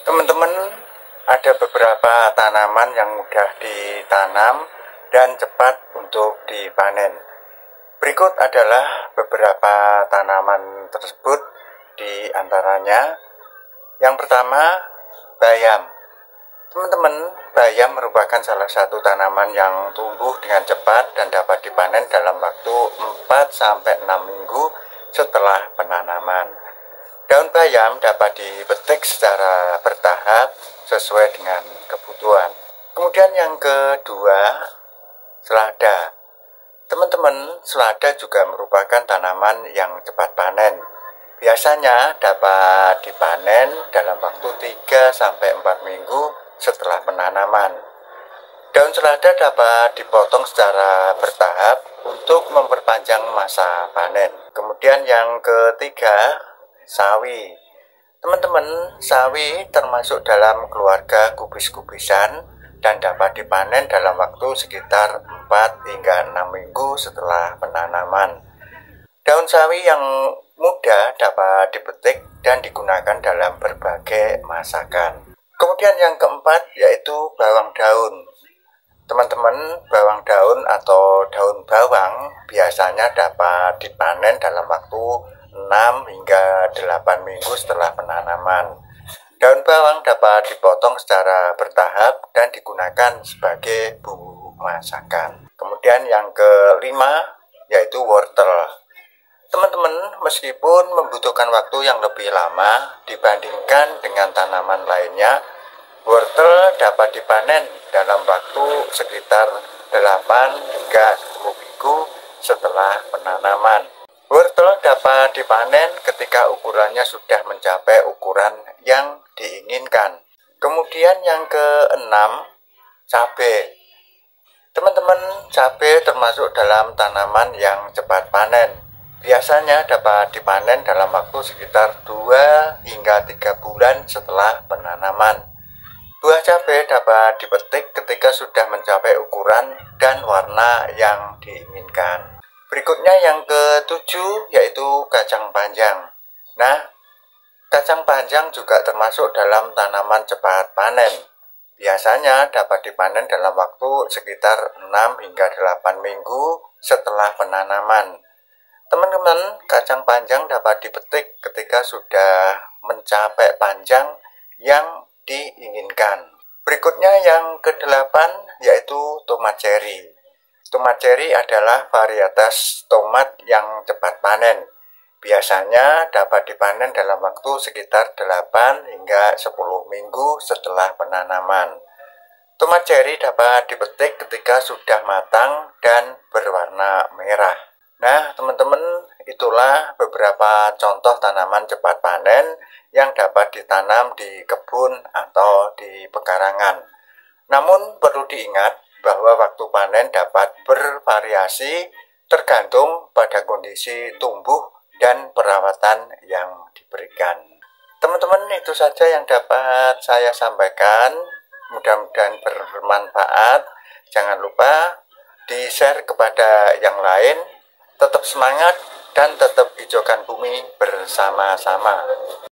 Teman-teman, ada beberapa tanaman yang mudah ditanam dan cepat untuk dipanen. Berikut adalah beberapa tanaman tersebut, di antaranya. Yang pertama, bayam. Teman-teman, bayam merupakan salah satu tanaman yang tumbuh dengan cepat dan dapat dipanen dalam waktu 4-6 minggu setelah penanaman. Daun bayam dapat dipetik secara bertahap sesuai dengan kebutuhan. Kemudian yang kedua, selada. Teman-teman, selada juga merupakan tanaman yang cepat panen. Biasanya dapat dipanen dalam waktu 3-4 minggu setelah penanaman. Daun selada dapat dipotong secara bertahap untuk memperpanjang masa panen. Kemudian yang ketiga, sawi. Teman-teman, sawi termasuk dalam keluarga kubis-kubisan dan dapat dipanen dalam waktu sekitar 4-6 minggu setelah penanaman. Daun sawi yang muda dapat dipetik dan digunakan dalam berbagai masakan. Kemudian yang keempat yaitu bawang daun. Teman-teman, bawang daun atau daun bawang biasanya dapat dipanen dalam waktu 6-8 minggu setelah penanaman. Daun bawang dapat dipotong secara bertahap dan digunakan sebagai bumbu masakan. Kemudian yang kelima yaitu wortel. Teman-teman, meskipun membutuhkan waktu yang lebih lama dibandingkan dengan tanaman lainnya, wortel dapat dipanen dalam waktu sekitar 8-10 minggu setelah penanaman. Wortel dapat dipanen ketika ukurannya sudah mencapai ukuran yang diinginkan. Kemudian yang keenam, cabai. Teman-teman, cabai termasuk dalam tanaman yang cepat panen. Biasanya dapat dipanen dalam waktu sekitar 2-3 bulan setelah penanaman. Buah cabai dapat dipetik ketika sudah mencapai ukuran dan warna yang diinginkan. Berikutnya yang ketujuh yaitu kacang panjang. Nah, kacang panjang juga termasuk dalam tanaman cepat panen. Biasanya dapat dipanen dalam waktu sekitar 6-8 minggu setelah penanaman. Teman-teman, kacang panjang dapat dipetik ketika sudah mencapai panjang yang diinginkan. Berikutnya yang kedelapan yaitu tomat cherry. Tomat cherry adalah varietas tomat yang cepat panen. Biasanya dapat dipanen dalam waktu sekitar 8-10 minggu setelah penanaman. Tomat cherry dapat dipetik ketika sudah matang dan berwarna merah. Nah, teman-teman, itulah beberapa contoh tanaman cepat panen yang dapat ditanam di kebun atau di pekarangan. Namun perlu diingat bahwa waktu panen dapat bervariasi tergantung pada kondisi tumbuh dan perawatan yang diberikan. Teman-teman, itu saja yang dapat saya sampaikan. Mudah-mudahan bermanfaat. Jangan lupa di-share kepada yang lain. Tetap semangat dan tetap hijaukan bumi bersama-sama.